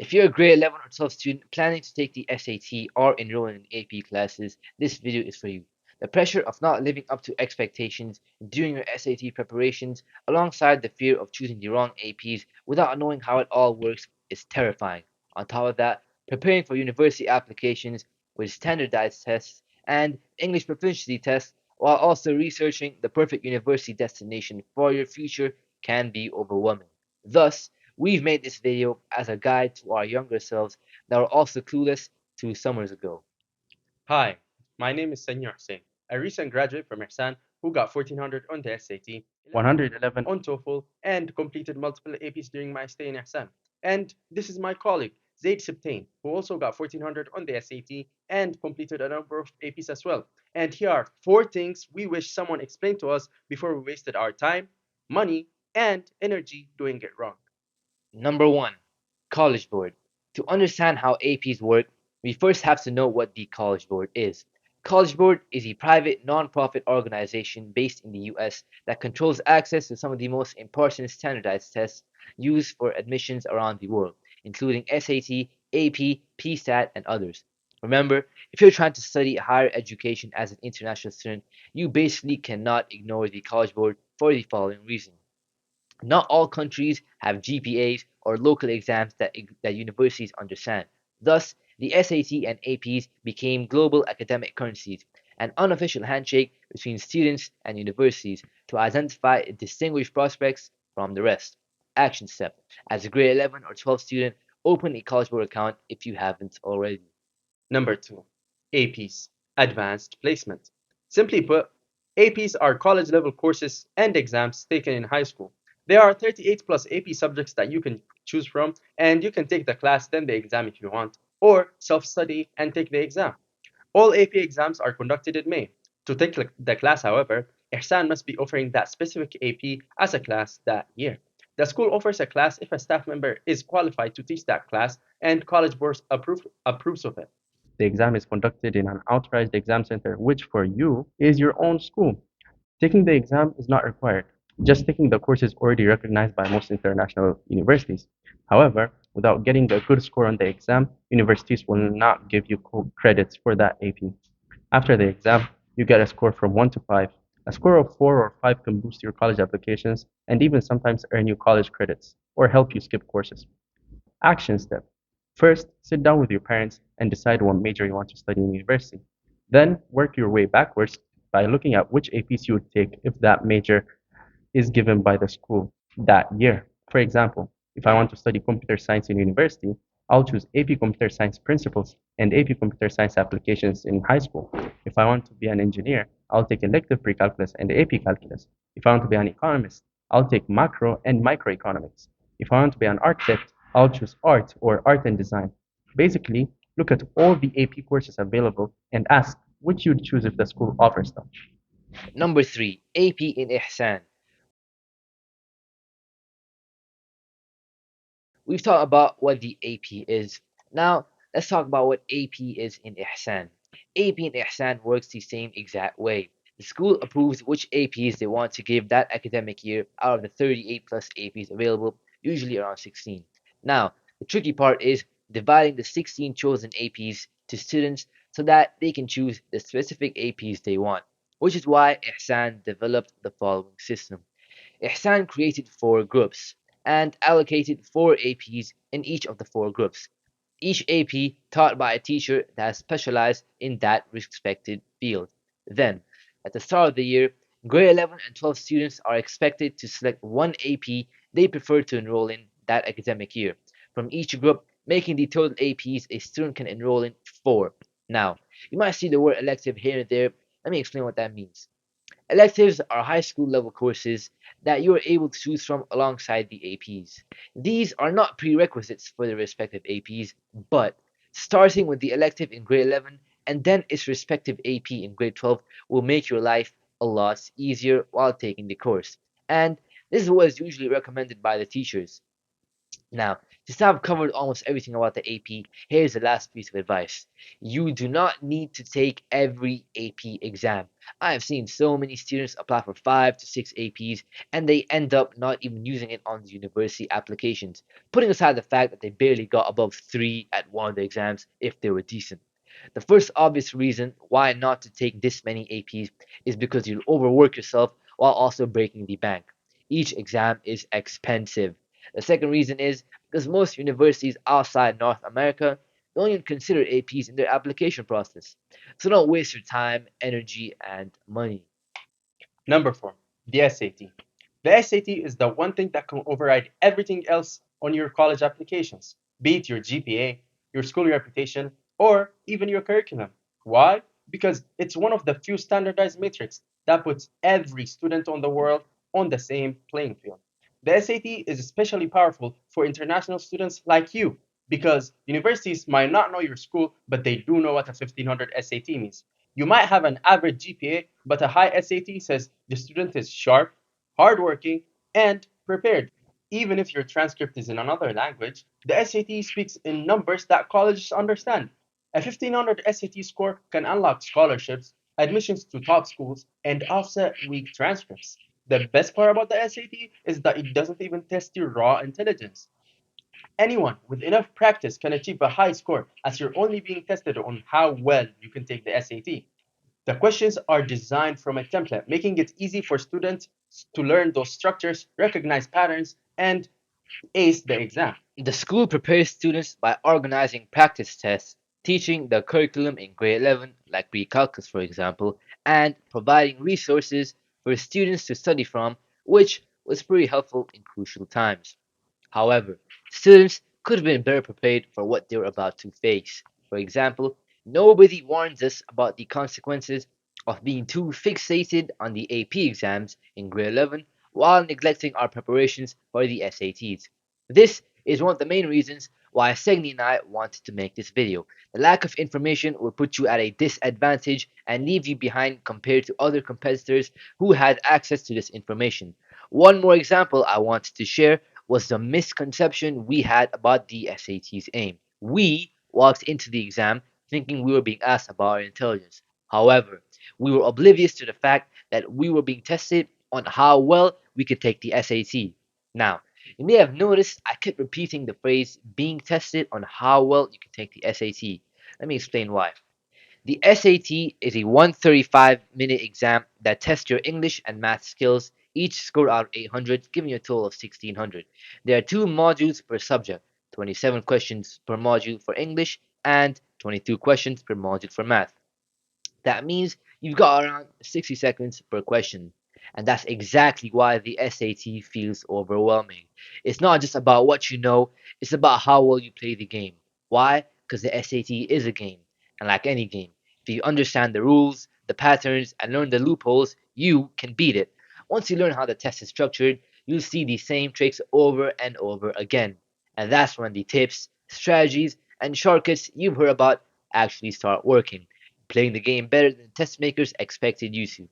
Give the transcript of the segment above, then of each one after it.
If you're a grade 11 or 12 student planning to take the SAT or enroll in AP classes, this video is for you. The pressure of not living up to expectations during your SAT preparations, alongside the fear of choosing the wrong APs without knowing how it all works, is terrifying. On top of that, preparing for university applications with standardized tests and English proficiency tests while also researching the perfect university destination for your future can be overwhelming. Thus, we've made this video as a guide to our younger selves that were also clueless 2 summers ago. Hi, my name is Senor Hussein, a recent graduate from Ihsan who got 1400 on the SAT, 111 on TOEFL, and completed multiple APs during my stay in Ihsan. And this is my colleague, Zaid Sibtain, who also got 1400 on the SAT and completed a number of APs as well. And here are 4 things we wish someone explained to us before we wasted our time, money, and energy doing it wrong. Number 1. College Board. To understand how APs work, we first have to know what the College Board is. College Board is a private, non-profit organization based in the US that controls access to some of the most important standardized tests used for admissions around the world, including SAT, AP, PSAT, and others. Remember, if you're trying to study higher education as an international student, you basically cannot ignore the College Board for the following reason. Not all countries have GPAs or local exams that universities understand. Thus, the SAT and APs became global academic currencies, an unofficial handshake between students and universities to identify distinguished prospects from the rest. Action step. As a grade 11 or 12 student, open a College Board account if you haven't already. Number 2, APs, Advanced Placement. Simply put, APs are college level courses and exams taken in high school. There are 38 plus AP subjects that you can choose from, and you can take the class, then the exam if you want, or self study and take the exam. All AP exams are conducted in May. To take the class, however, Ihsan must be offering that specific AP as a class that year. The school offers a class if a staff member is qualified to teach that class and College Board approves of it. The exam is conducted in an authorized exam center, which for you is your own school. Taking the exam is not required. Just taking the course is already recognized by most international universities. However, without getting a good score on the exam, universities will not give you credits for that AP. After the exam, you get a score from 1 to 5. A score of 4 or 5 can boost your college applications and even sometimes earn you college credits or help you skip courses. Action step. First, sit down with your parents and decide what major you want to study in university. Then, work your way backwards by looking at which APs you would take if that major is given by the school that year. For example, if I want to study computer science in university, I'll choose AP Computer Science Principles and AP Computer Science Applications in high school. If I want to be an engineer, I'll take elective pre-calculus and AP Calculus. If I want to be an economist, I'll take macro and microeconomics. If I want to be an architect, I'll choose art or art and design. Basically, look at all the AP courses available and ask which you'd choose if the school offers them. Number 3. AP in Ihsan. We've talked about what the AP is. Now, let's talk about what AP is in Ihsan. AP in Ihsan works the same exact way. The school approves which APs they want to give that academic year out of the 38 plus APs available, usually around 16. Now, the tricky part is dividing the 16 chosen APs to students so that they can choose the specific APs they want, which is why Ihsan developed the following system. Ihsan created 4 groups and allocated 4 APs in each of the 4 groups. Each AP taught by a teacher that has specialized in that respected field. Then, at the start of the year, grade 11 and 12 students are expected to select one AP they prefer to enroll in that academic year from each group, making the total APs a student can enroll in 4. Now, you might see the word elective here and there. Let me explain what that means. Electives are high school level courses that you are able to choose from alongside the APs. These are not prerequisites for the respective APs, but starting with the elective in grade 11 and then its respective AP in grade 12 will make your life a lot easier while taking the course. And this is what is usually recommended by the teachers. Now, Since I've covered almost everything about the AP, here's the last piece of advice. You do not need to take every AP exam. I have seen so many students apply for 5 to 6 APs and they end up not even using it on the university applications, putting aside the fact that they barely got above 3 at one of the exams if they were decent. The first obvious reason why not to take this many APs is because you'll overwork yourself while also breaking the bank. Each exam is expensive. The second reason is because most universities outside North America don't even consider APs in their application process. So don't waste your time, energy, and money. Number four, the SAT. The SAT is the one thing that can override everything else on your college applications, be it your GPA, your school reputation, or even your curriculum. Why? Because it's one of the few standardized metrics that puts every student on the world on the same playing field. The SAT is especially powerful for international students like you because universities might not know your school, but they do know what a 1500 SAT means. You might have an average GPA, but a high SAT says the student is sharp, hardworking, and prepared. Even if your transcript is in another language, the SAT speaks in numbers that colleges understand. A 1500 SAT score can unlock scholarships, admissions to top schools, and offset weak transcripts. The best part about the SAT is that it doesn't even test your raw intelligence. Anyone with enough practice can achieve a high score as you're only being tested on how well you can take the SAT. The questions are designed from a template, making it easy for students to learn those structures, recognize patterns, and ace the exam. The school prepares students by organizing practice tests, teaching the curriculum in grade 11, like pre-calculus for example, and providing resources for students to study from, which was pretty helpful in crucial times. However, students could have been better prepared for what they were about to face. For example, nobody warns us about the consequences of being too fixated on the AP exams in grade 11 while neglecting our preparations for the SATs. This is one of the main reasons why Segni and I wanted to make this video. The lack of information will put you at a disadvantage and leave you behind compared to other competitors who had access to this information. One more example I wanted to share was the misconception we had about the SAT's aim. We walked into the exam thinking we were being asked about our intelligence. However, we were oblivious to the fact that we were being tested on how well we could take the SAT. Now, you may have noticed I kept repeating the phrase being tested on how well you can take the SAT. Let me explain why. The SAT is a 135-minute exam that tests your English and math skills, each scored out of 800, giving you a total of 1600. There are two modules per subject, 27 questions per module for English and 22 questions per module for math. That means you've got around 60 seconds per question. And that's exactly why the SAT feels overwhelming. It's not just about what you know, it's about how well you play the game. Why? Because the SAT is a game. And like any game, if you understand the rules, the patterns, and learn the loopholes, you can beat it. Once you learn how the test is structured, you'll see the same tricks over and over again. And that's when the tips, strategies, and shortcuts you've heard about actually start working, playing the game better than test makers expected you to.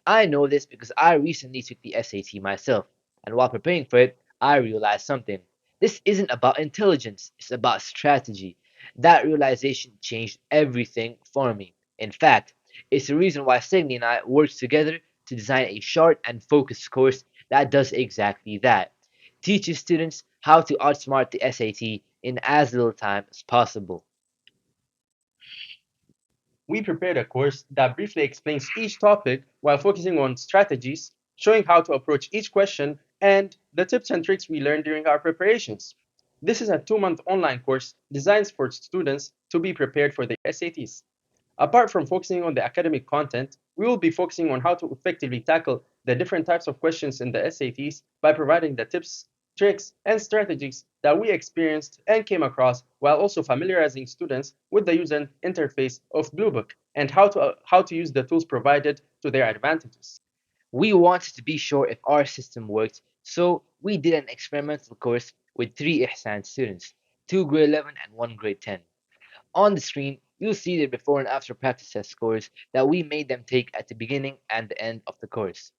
I know this because I recently took the SAT myself, and while preparing for it, I realized something. This isn't about intelligence, it's about strategy. That realization changed everything for me. In fact, it's the reason why Signy and I worked together to design a short and focused course that does exactly that. Teaches students how to outsmart the SAT in as little time as possible. We prepared a course that briefly explains each topic while focusing on strategies, showing how to approach each question, and the tips and tricks we learned during our preparations. This is a 2-month online course designed for students to be prepared for the SATs. Apart from focusing on the academic content, we will be focusing on how to effectively tackle the different types of questions in the SATs by providing the tips, tricks, and strategies that we experienced and came across while also familiarizing students with the user interface of Bluebook and how to use the tools provided to their advantages. We wanted to be sure if our system worked, so we did an experimental course with 3 Ihsan students, 2 grade 11 and 1 grade 10. On the screen, you'll see the before and after practice test scores that we made them take at the beginning and the end of the course.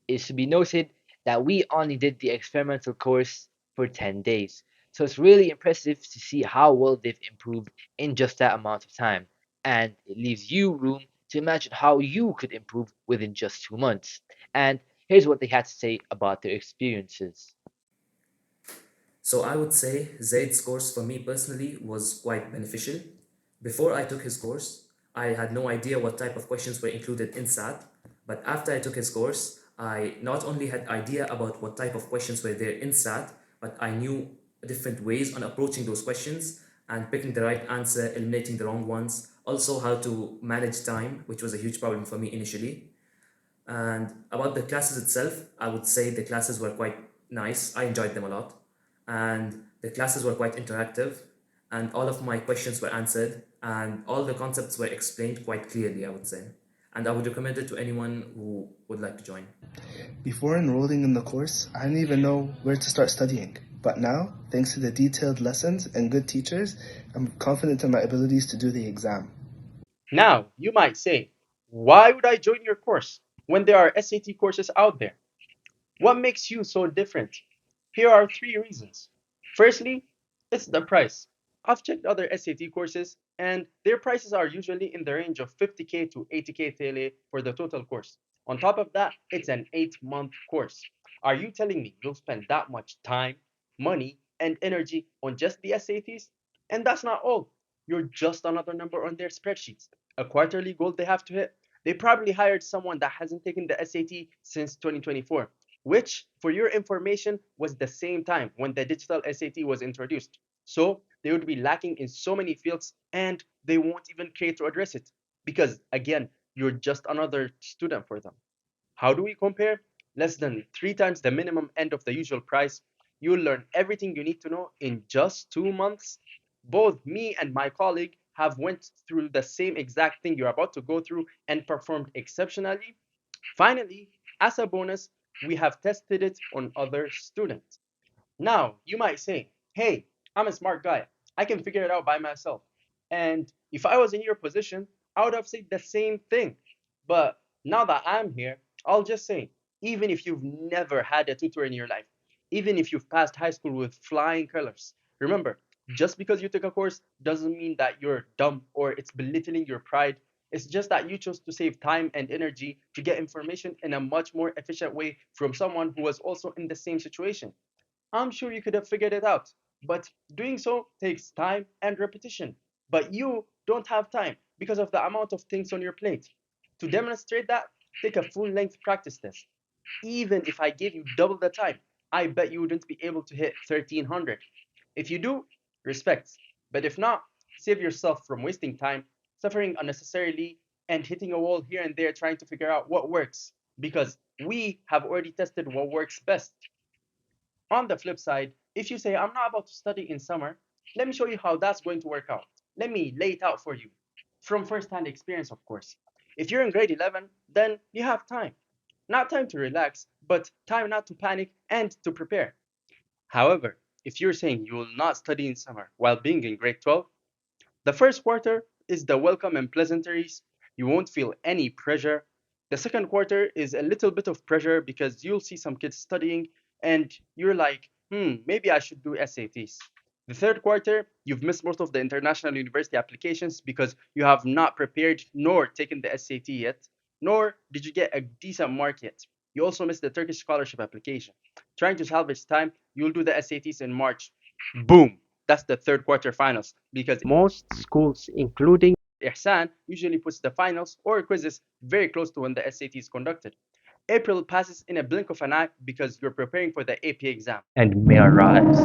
It should be noted that we only did the experimental course for 10 days. So it's really impressive to see how well they've improved in just that amount of time. And it leaves you room to imagine how you could improve within just 2 months. And here's what they had to say about their experiences. So I would say Zaid's course for me personally was quite beneficial. Before I took his course, I had no idea what type of questions were included in SAT, but after I took his course, I not only had idea about what type of questions were there in SAT, but I knew different ways on approaching those questions and picking the right answer, eliminating the wrong ones. Also, how to manage time, which was a huge problem for me initially. And about the classes itself, I would say the classes were quite nice. I enjoyed them a lot. And the classes were quite interactive. And all of my questions were answered. And all the concepts were explained quite clearly, I would say. And I would recommend it to anyone who would like to join. Before enrolling in the course, I didn't even know where to start studying. But now, thanks to the detailed lessons and good teachers, I'm confident in my abilities to do the exam. Now, you might say, why would I join your course when there are SAT courses out there? What makes you so different? Here are three reasons. Firstly, it's the price. I've checked other SAT courses, and their prices are usually in the range of 50K to 80K TL for the total course. On top of that, it's an 8-month course. Are you telling me you'll spend that much time, money, and energy on just the SATs? And that's not all. You're just another number on their spreadsheets. A quarterly goal they have to hit. They probably hired someone that hasn't taken the SAT since 2024, which, for your information, was the same time when the digital SAT was introduced. So they would be lacking in so many fields and they won't even care to address it because, again, you're just another student for them. How do we compare? Less than three times the minimum end of the usual price. You'll learn everything you need to know in just 2 months. Both me and my colleague have went through the same exact thing you're about to go through and performed exceptionally. Finally, as a bonus, we have tested it on other students. Now, you might say, hey, I'm a smart guy. I can figure it out by myself. And if I was in your position, I would have said the same thing. But now that I'm here, I'll just say, even if you've never had a tutor in your life, even if you've passed high school with flying colors, remember, just because you took a course doesn't mean that you're dumb or it's belittling your pride. It's just that you chose to save time and energy to get information in a much more efficient way from someone who was also in the same situation. I'm sure you could have figured it out, but doing so takes time and repetition. But you don't have time because of the amount of things on your plate. To demonstrate that, take a full length practice test. Even if I gave you double the time, I bet you wouldn't be able to hit 1300. If you do, respect. But if not, save yourself from wasting time, suffering unnecessarily, and hitting a wall here and there trying to figure out what works. Because we have already tested what works best. On the flip side, if you say, I'm not about to study in summer, let me show you how that's going to work out. Let me lay it out for you. From first hand experience, of course. If you're in grade 11, then you have time. Not time to relax, but time not to panic and to prepare. However, if you're saying you will not study in summer while being in grade 12, the first quarter is the welcome and pleasantries. You won't feel any pressure. The second quarter is a little bit of pressure because you'll see some kids studying and you're like, maybe I should do SATs. The third quarter, you've missed most of the international university applications because you have not prepared nor taken the SAT yet, nor did you get a decent mark yet. You also missed the Turkish scholarship application. Trying to salvage time, you'll do the SATs in March. Boom! That's the third quarter finals because most schools, including Ihsan, usually puts the finals or quizzes very close to when the SAT is conducted. April passes in a blink of an eye because you're preparing for the AP exam. And May arrives.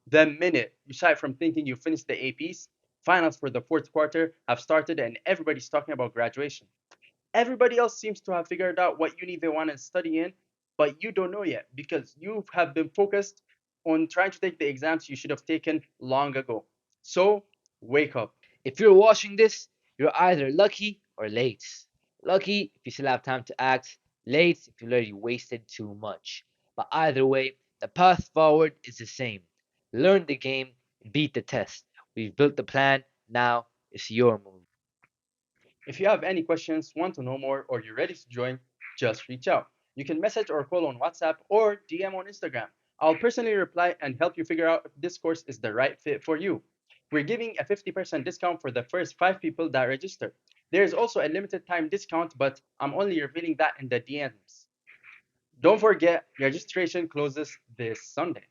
The minute you shy from thinking you finished the APs, finals for the fourth quarter have started and everybody's talking about graduation. Everybody else seems to have figured out what uni they want to study in, but you don't know yet because you have been focused on trying to take the exams you should have taken long ago. So, wake up. If you're watching this, you're either lucky or late. Lucky if you still have time to act, late if you already wasted too much. But either way, the path forward is the same. Learn the game, beat the test. We've built the plan, now it's your move. If you have any questions, want to know more, or you're ready to join, just reach out. You can message or call on WhatsApp or DM on Instagram. I'll personally reply and help you figure out if this course is the right fit for you. We're giving a 50% discount for the first 5 people that register. There is also a limited time discount, but I'm only revealing that in the DMs. Don't forget, registration closes this Sunday.